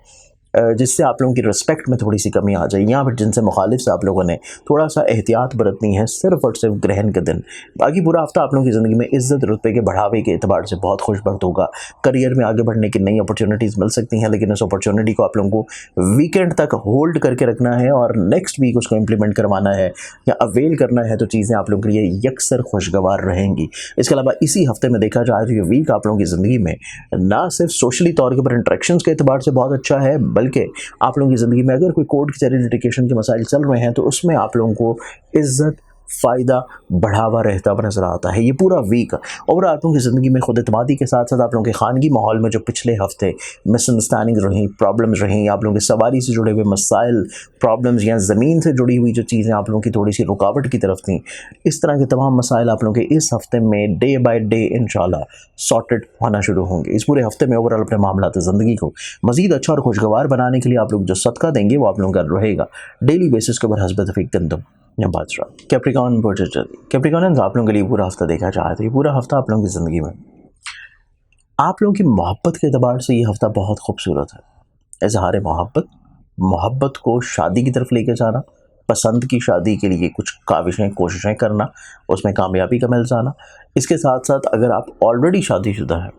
जिससे आप लोगों की रिस्पेक्ट में थोड़ी सी कमी आ जाए, या फिर जिनसे मुखालिफ से आप लोगों ने थोड़ा सा एहतियात बरतनी है, सिर्फ और सिर्फ ग्रहण के दिन। बाकी पूरा हफ्ता आप लोगों की ज़िंदगी में इज़्ज़त रुतबे के बढ़ावे के एतबार से बहुत खुशबख्त होगा। करियर में आगे बढ़ने की नई अपॉर्चुनिटीज़ मिल सकती हैं, लेकिन उस अपॉर्चुनिटी को आप लोगों को वीकेंड तक होल्ड करके रखना है और नेक्स्ट वीक उसको इम्प्लीमेंट करवाना है या अवेल करना है, तो चीज़ें आप लोगों के लिए यकसर खुशगवार रहेंगी। इसके अलावा इसी हफ्ते में देखा जाए तो ये वीक आप लोगों की ज़िंदगी में ना सिर्फ सोशली तौर के ऊपर इंट्रैक्शंस के एतबार से बहुत अच्छा है, बल्कि आप लोगों की ज़िंदगी में अगर कोई कोर्ट कचहरी लिटिगेशन के मसाइल चल रहे हैं तो उसमें आप लोगों को इज़्ज़त, फ़ायदा, बढ़ावा रहता हुआ नज़र आता है। ये पूरा वीक और आप लोगों की ज़िंदगी में खुद एतमादी के साथ साथ आप लोगों के खानगी माहौल में जो पिछले हफ्ते मिसअंडरस्टैंडिंग रहीं, प्रॉब्लम्स रहीं, आप लोगों की सवारी से जुड़े हुए मसाइल, प्रॉब्लम्स या ज़मीन से जुड़ी हुई जो चीज़ें आप लोगों की थोड़ी सी रुकावट की तरफ थी, इस तरह के तमाम मसाइल आप लोगों के इस हफ्ते में डे बाय डे इंशाल्लाह सॉर्टेड होना शुरू होंगे। इस पूरे हफ्ते में ओवरऑल अपने मामलात ज़िंदगी को मज़ीद अच्छा और खुशगवार बनाने के लिए आप लोग जो सदका देंगे वो आप लोगों का रहेगा डेली बेसिस के ऊपर हस्ब तौफीक गंदम या बादशाह। कैप्रिकॉन कैप्रिकॉनियंस आप लोगों के लिए पूरा हफ्ता देखा जाए तो ये पूरा हफ्ता आप लोगों की ज़िंदगी में आप लोगों की मोहब्बत के अतबार से ये हफ्ता बहुत खूबसूरत है। इज़हार मोहब्बत, मोहब्बत को शादी की तरफ लेके जाना, पसंद की शादी के लिए कुछ काविशें कोशिशें करना, उसमें कामयाबी का मिल जाना। इसके साथ साथ अगर आप ऑलरेडी शादीशुदा हैं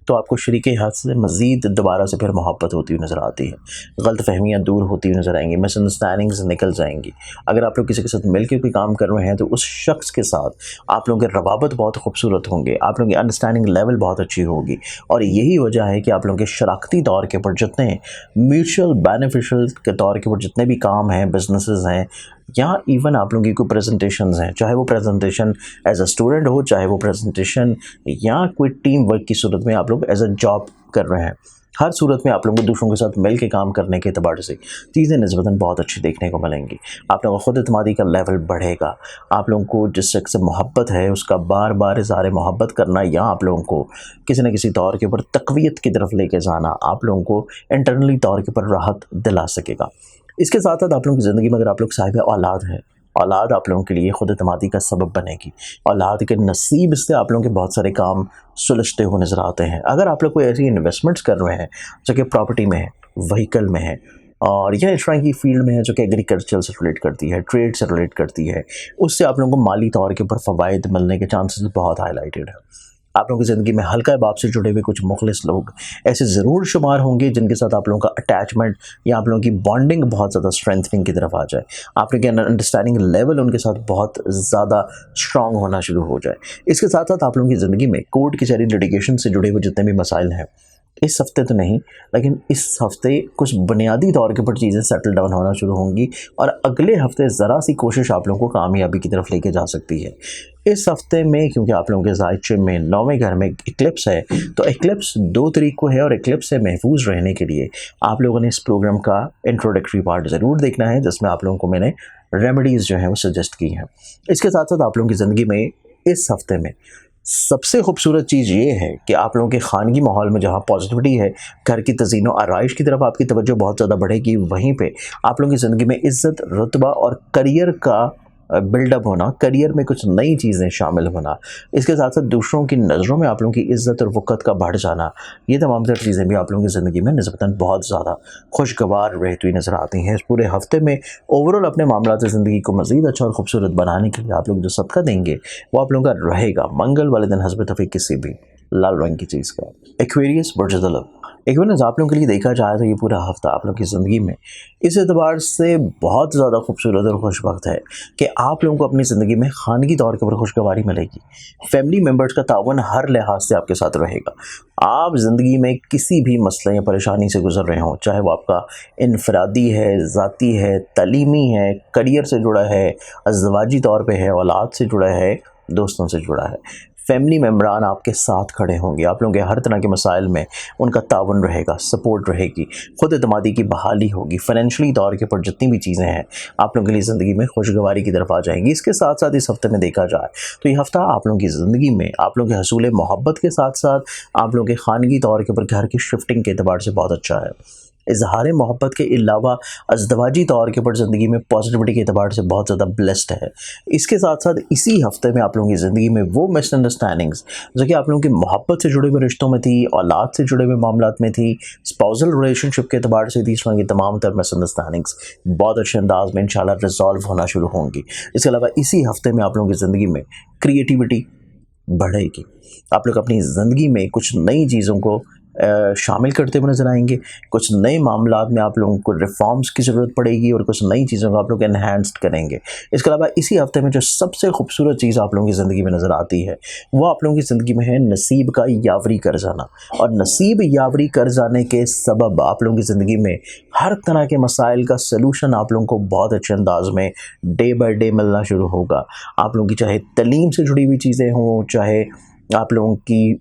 तो आपको शरीके हाथ से मज़ीद दोबारा से फिर मोहब्बत होती हुई नज़र आती है, गलत फहमियाँ दूर होती हुई नज़र आएंगी, मिसअंडरस्टैंडिंग्स निकल जाएंगी। अगर आप लोग किसी के साथ मिल के कोई काम कर रहे हैं तो उस शख्स के साथ आप लोगों के रवाबत बहुत खूबसूरत होंगे, आप लोगों की अंडरस्टैंडिंग लेवल बहुत अच्छी होगी। और यही वजह है कि आप लोगों के शराकती तौर के ऊपर जितने म्यूचुअल बेनिफिशियल के तौर के ऊपर जितने भी काम हैं, बिजनेसेस हैं, या इवन आप लोगों की कोई प्रेजेंटेशंस हैं, चाहे वो प्रेजेंटेशन एज अ स्टूडेंट हो, चाहे वो प्रेजेंटेशन या कोई टीम वर्क की सूरत में आप लोग एज अ जॉब कर रहे हैं, हर सूरत में आप लोगों को दूसरों के साथ मिल के काम करने के अतबार से चीज़ें निस्बतन बहुत अच्छी देखने को मिलेंगी। आप लोगों को खुद एतमादी का लेवल बढ़ेगा। आप लोगों को जिस शख्स से मोहब्बत है उसका बार बार इज़हार मोहब्बत करना या आप लोगों को किसी न किसी तौर के ऊपर तक़वियत की तरफ लेके जाना आप लोगों को इंटरनली तौर के ऊपर राहत दिला सकेगा। इसके साथ साथ आप लोगों की ज़िंदगी में अगर आप लोग साहिब औलाद हैं, औलाद आप लोगों के लिए खुद एतमादी का सबब बनेगी। औलाद के नसीब से आप लोगों के बहुत सारे काम सुलझते हुए नज़र आते हैं। अगर आप लोग कोई ऐसी इन्वेस्टमेंट्स कर रहे हैं जो कि प्रॉपर्टी में है, व्हीकल में है, और यह इस तरह की फील्ड में है जो कि एग्रीकल्चर से रिलेट करती है, ट्रेड से रिलेट करती है, उससे आप लोगों को माली तौर के ऊपर फ़वाइद मिलने के चांसेस बहुत हाईलाइटेड है। आप लोगों की ज़िंदगी में हल्का बाप से जुड़े हुए कुछ मुखलिस लोग ऐसे ज़रूर शुमार होंगे जिनके साथ आप लोगों का अटैचमेंट या आप लोगों की बॉन्डिंग बहुत ज़्यादा स्ट्रेंथनिंग की तरफ आ जाए, आप लोगों के अंडरस्टैंडिंग लेवल उनके साथ बहुत ज़्यादा स्ट्रॉन्ग होना शुरू हो जाए। इसके साथ साथ आप लोगों की ज़िंदगी में कोर्ट कचहरी लिटिगेशन से जुड़े हुए जितने भी मसाइल हैं, इस हफ्ते तो नहीं लेकिन इस हफ्ते कुछ बुनियादी तौर के ऊपर चीज़ें सेटल डाउन होना शुरू होंगी और अगले हफ्ते ज़रा सी कोशिश आप लोगों को कामयाबी की तरफ लेके जा सकती है। इस हफ्ते में क्योंकि आप लोगों के ज़ायचे में 9वें घर में इक्लिप्स है, तो इक्लिप्स 2 तारीख को है और इक्लिप्स से महफूज रहने के लिए आप लोगों ने इस प्रोग्राम का इंट्रोडक्टरी पार्ट ज़रूर देखना है, जिसमें आप लोगों को मैंने रेमेडीज़ जो हैं वो सजेस्ट की हैं। इसके साथ साथ आप लोगों की ज़िंदगी में इस हफ्ते में सबसे खूबसूरत चीज़ ये है कि आप लोगों के खानगी माहौल में जहाँ पॉजिटिविटी है, घर की तज़ीन व आराइश की तरफ आपकी तवज्जो बहुत ज़्यादा बढ़ेगी, वहीं पे आप लोगों की ज़िंदगी में इज़्ज़त, रुतबा और करियर का बिल्डअप होना, करियर में कुछ नई चीज़ें शामिल होना, इसके साथ साथ दूसरों की नज़रों में आप लोगों की इज़्ज़त और वक़्त का बढ़ जाना, ये तमाम तर चीज़ें भी आप लोगों की ज़िंदगी में निस्बतन बहुत ज़्यादा खुशगवार रहती हुई नज़र आती हैं। इस पूरे हफ्ते में ओवरऑल अपने मामलात ज़िंदगी को मज़ीद अच्छा और खूबसूरत बनाने के लिए आप लोग जो सदका देंगे वो आप लोगों का रहेगा मंगल वाले दिन हस्ब तौफीक किसी भी लाल रंग की चीज़ का। Aquarius versus the love. एक बार आप लोगों के लिए देखा जाए तो ये पूरा हफ्ता आप लोग की ज़िंदगी में इस एतबार से बहुत ज़्यादा खूबसूरत और खुशबख्त है कि आप लोगों को अपनी ज़िंदगी में खानगी तौर के ऊपर खुशगवारी मिलेगी। फैमिली मेम्बर्स का ताउन हर लिहाज से आपके साथ रहेगा। आप ज़िंदगी में किसी भी मसले या परेशानी से गुजर रहे हों, चाहे वो आपका इनफरादी है, ज़ाती है, तालीमी है, करियर से जुड़ा है, अज़वाजी तौर पे है, औलाद से जुड़ा है, दोस्तों से जुड़ा है, फैमिली मेम्बरान आपके साथ खड़े होंगे। आप लोगों के हर तरह के मसाइल में उनका ताउन रहेगा, सपोर्ट रहेगी, खुद एतमादी की बहाली होगी। फाइनेंशली तौर के ऊपर जितनी भी चीज़ें हैं आप लोगों के लिए ज़िंदगी में खुशगवारी की तरफ आ जाएंगी। इसके साथ साथ इस हफ्ते में देखा जाए तो ये हफ्ता आप लोगों की ज़िंदगी में आप लोगों के हसूल मोहब्बत के साथ साथ आप लोगों के खानगी तौर के ऊपर घर की शिफ्टिंग के एतबार से बहुत अच्छा है। इजहार मोहब्बत के अलावा अज़दवाजी तौर के ऊपर ज़िंदगी में पॉजिटिविटी के अतबार से बहुत ज़्यादा ब्लेस्ड है। इसके साथ साथ इसी हफ्ते में आप लोगों की ज़िंदगी में वो मिसअंडरस्टैंडिंग्स जो कि आप लोगों की मोहब्बत से जुड़े हुए रिश्तों में थी, औलाद से जुड़े हुए मामलात में थी, स्पाउसल रिलेशनशिप के अतबार से थी, इस तरह की तमाम तर मिसअंडरस्टैंडिंग्स बहुत अच्छे अंदाज में इंशाल्लाह रिजॉल्व होना शुरू होंगी। इसके अलावा इसी हफ्ते में आप लोगों की ज़िंदगी में क्रिएटिविटी बढ़ेगी। आप लोग अपनी ज़िंदगी में कुछ नई चीज़ों को शामिल करते हुए नजर आएंगे। कुछ नए मामलात में आप लोगों को रिफॉर्म्स की ज़रूरत पड़ेगी और कुछ नई चीज़ों को आप लोग एनहांस्ड करेंगे। इसके अलावा इसी हफ्ते में जो सबसे खूबसूरत चीज़ आप लोगों की ज़िंदगी में नज़र आती है वो आप लोगों की ज़िंदगी में है नसीब का यावरी कर जाना। और नसीब यावरी कर जाने के सबब आप लोगों की ज़िंदगी में हर तरह के मसाइल का सलूशन आप लोगों को बहुत अच्छे अंदाज में डे बाई डे मिलना शुरू होगा। आप लोगों की चाहे तलीम से जुड़ी हुई चीज़ें हों, चाहे आप लोगों की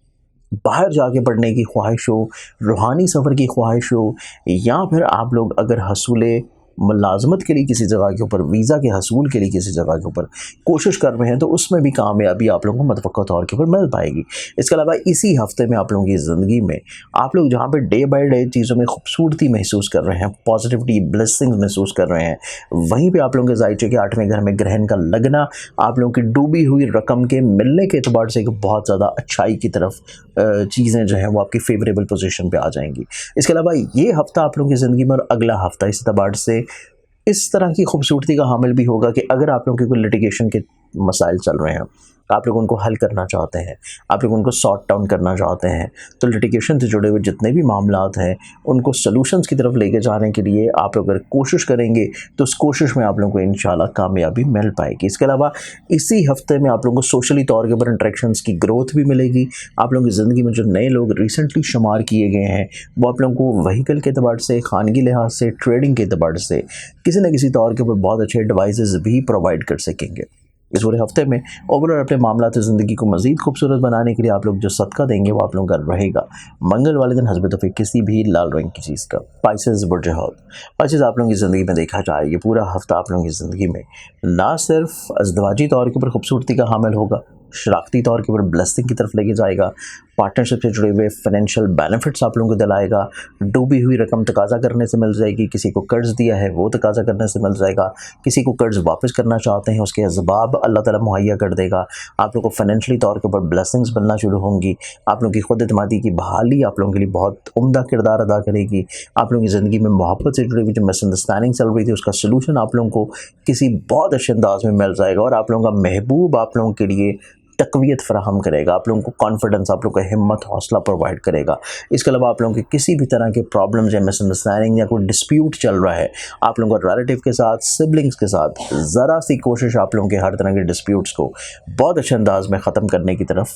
बाहर जाके पढ़ने की ख्वाहिश हो, रूहानी सफ़र की ख्वाहिश हो, या फिर आप लोग अगर हसूले मुलाजमत के लिए किसी जगह के ऊपर, वीज़ा के हसूल के लिए किसी जगह के ऊपर कोशिश कर रहे हैं तो उसमें भी कामयाबी आप लोगों को मुतवक्का तौर के ऊपर मिल पाएगी। इसके अलावा इसी हफ्ते में आप लोगों की ज़िंदगी में आप लोग जहाँ पे डे बाई डे चीज़ों में खूबसूरती महसूस कर रहे हैं, पॉजिटिविटी ब्लेसिंग्स महसूस कर रहे हैं, वहीं पर आप लोगों के जायचे के 8वें घर में ग्रहण का लगना आप लोगों की डूबी हुई रकम के मिलने के अतबार से एक बहुत ज़्यादा अच्छाई की तरफ चीज़ें जो हैं वो आपकी फेवरेबल पोजीशन पे आ जाएंगी। इसके अलावा ये हफ्ता आप लोगों की ज़िंदगी में और अगला हफ्ता इस एतबार से इस तरह की खूबसूरती का हामिल भी होगा कि अगर आप लोगों के कोई लिटिगेशन के मसाइल चल रहे हैं, आप लोग उनको हल करना चाहते हैं, आप लोग उनको सॉर्ट डाउन करना चाहते हैं, तो लिटिगेशन से जुड़े हुए जितने भी मामलात हैं उनको सॉल्यूशंस की तरफ लेके जाने के लिए आप लोग अगर कोशिश करेंगे तो उस कोशिश में आप लोगों को इंशाल्लाह कामयाबी मिल पाएगी। इसके अलावा इसी हफ्ते में आप लोगों को सोशली तौर के ऊपर इंटरेक्शंस की ग्रोथ भी मिलेगी। आप लोगों की ज़िंदगी में जो नए लोग रिसेंटली शुमार किए गए हैं वो आप लोगों को व्हीकल के अतबार से, खानगी लिहाज से, ट्रेडिंग के अतबार से किसी न किसी तौर के ऊपर बहुत अच्छे एडवाइजेज़ भी प्रोवाइड कर सकेंगे। इस पूरे हफ्ते में ओवरऑल अपने मामलात ज़िंदगी को मज़ीद खूबसूरत बनाने के लिए आप लोग जो सदका देंगे वो आप लोगों का रहेगा। मंगल वाले दिन हस्ब तौफीक किसी भी लाल रंग की चीज़ का। स्पाइसेस बुर्ज हौद स्पाइसेस आप लोगों की ज़िंदगी में देखा जाए ये पूरा हफ्ता आप लोगों की ज़िंदगी में ना सिर्फ अज़दवाजी तौर के ऊपर खूबसूरती का हामिल होगा, शराकती तौर के ऊपर ब्लेसिंग की तरफ लेके जाएगा, पार्टनरशिप से जुड़े हुए फाइनेंशियल बेनिफिट्स आप लोगों को दिलाएगा, डूबी हुई रकम तकाजा करने से मिल जाएगी, किसी को कर्ज दिया है वो तकाजा करने से मिल जाएगा, किसी को कर्ज वापस करना चाहते हैं उसके असबाब अल्लाह ताला मुहैया कर देगा। आप लोग को फाइनेंशियली तौर के ऊपर ब्लेसिंग्स मिलना शुरू होंगी। आप लोगों की खुद एतमादी की बहाली आप लोगों के लिए बहुत उम्दा किरदार अदा करेगी। आप लोगों की ज़िंदगी में मोहब्बत से जुड़ी हुई जो मिसअंडरस्टैंडिंग चल रही थी उसका सलूशन आप लोगों को किसी बहुत अच्छे अंदाज में मिल जाएगा और आप लोगों का महबूब आप लोगों के लिए तक़वियत फ़राहम करेगा, आप लोगों को कॉन्फिडेंस, आप लोगों को हिम्मत, हौसला प्रोवाइड करेगा। इसके अलावा आप लोगों के किसी भी तरह के प्रॉब्लम्स या मिसअंडरस्टैंडिंग या कोई डिस्प्यूट चल रहा है आप लोगों का रिलेटिव के साथ, सिबलिंग्स के साथ, ज़रा सी कोशिश आप लोगों के हर तरह के डिस्प्यूट्स को बहुत अच्छे अंदाज में ख़त्म करने की तरफ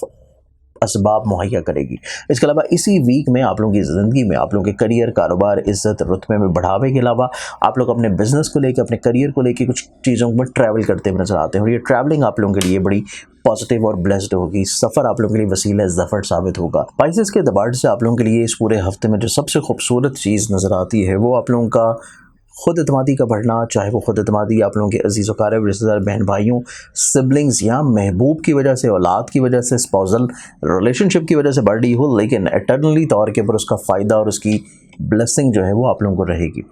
असबाब मुहैया करेगी। इसके अलावा इसी वीक में आप लोगों की ज़िंदगी में आप लोगों के करियर, कारोबार, इज़्ज़त, रुतबे में बढ़ावे के अलावा आप लोग अपने बिज़नेस को लेकर, अपने करियर को लेकर कुछ चीज़ों पर ट्रैवल करते हुए नजर आते हैं और ये ट्रैवलिंग आप लोगों के लिए बड़ी पॉजिटिव और ब्लेस्ड होगी। सफ़र आप लोगों के लिए वसीला ज़फ़र साबित होगा। स्पाइसेस के दबाड़ से आप लोगों के लिए इस पूरे हफ्ते में जो सबसे खूबसूरत चीज़ नज़र आती है वो आप लोगों का खुद एतमादी का बढ़ना, चाहे वो खुद एतमादी आप लोगों के अजीज़ वक़ारिब, रिश्तेदार, बहन भाइयों, सिबलिंग्स या महबूब की वजह से, औलाद की वजह से, स्पाउसल रिलेशनशिप की वजह से बढ़ रही हो, लेकिन एटर्नली तौर के ऊपर उसका फ़ायदा और उसकी ब्लेसिंग जो है वो आप लोगों को रहेगी।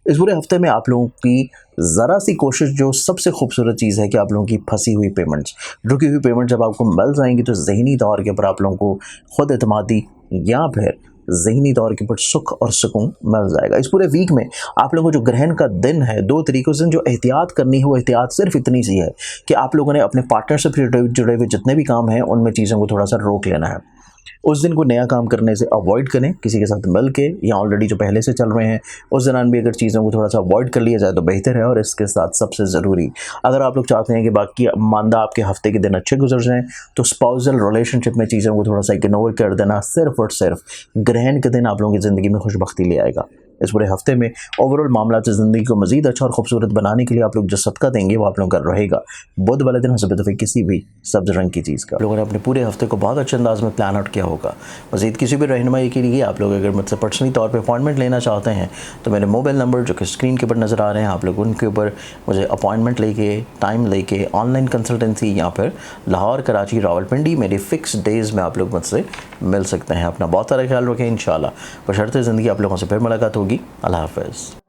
इस पूरे हफ्ते में आप लोगों की ज़रा सी कोशिश जो सबसे खूबसूरत चीज़ है कि आप लोगों की फंसी हुई पेमेंट्स, रुकी हुई पेमेंट जब आपको मिल जाएंगी तो ज़हनी तौर के ऊपर आप लोगों को खुद एतमादी या फिर ज़हनी तौर के ऊपर सुख और सुकून मिल जाएगा। इस पूरे वीक में आप लोगों को जो ग्रहण का दिन है, 2 तरीक़ों से जो एहतियात करनी है वो एहतियात सिर्फ इतनी सी है कि आप लोगों ने अपने पार्टनर से जुड़े हुए जितने भी काम हैं उनमें चीज़ों को थोड़ा सा रोक लेना है। उस दिन कोई नया काम करने से अवॉइड करें, किसी के साथ मिल के या ऑलरेडी जो पहले से चल रहे हैं उस दौरान भी अगर चीज़ों को थोड़ा सा अवॉइड कर लिया जाए तो बेहतर है। और इसके साथ सबसे ज़रूरी, अगर आप लोग चाहते हैं कि बाकी मानदा आपके हफ्ते के दिन अच्छे गुजर जाएँ तो स्पाउसल रिलेशनशिप में चीज़ों को थोड़ा सा इग्नोर कर देना सिर्फ और सिर्फ ग्रहण के दिन आप लोगों की ज़िंदगी में खुशबख्ती ले आएगा। इस पूरे हफ्ते में ओवरऑल मामला ज़िंदगी को मज़ीद अच्छा और खूबसूरत बनाने के लिए आप लोग जो सदका देंगे वो आप लोगों का रहेगा। बुध वाले दिन हसब दफ़े किसी भी सब्ज़ रंग की चीज़ का आप लोगों ने अपने पूरे हफ्ते को बहुत अच्छे अंदाज में प्लान आउट किया होगा। मज़ीद किसी भी रहनुमाई के लिए आप लोग अगर मुझसे पर्सनली तौर पर अपॉइंटमेंट लेना चाहते हैं तो मेरे मोबाइल नंबर जो कि स्क्रीन के ऊपर नज़र आ रहे हैं, आप लोग उनके ऊपर मुझे अपॉइंटमेंट लेके टाइम लेके ऑनलाइन कंसल्टेंसी या फिर लाहौर, कराची, रावलपिंडी मेरी फ़िक्स डेज़ में आप लोग मुझसे मिल सकते हैं। अपना बहुत सारा ख्याल रखें। इंशाल्लाह बशर्ते ज़िंदगी आप लोगों से फिर मुलाकात होगी। अल्लाह हाफ़िज़।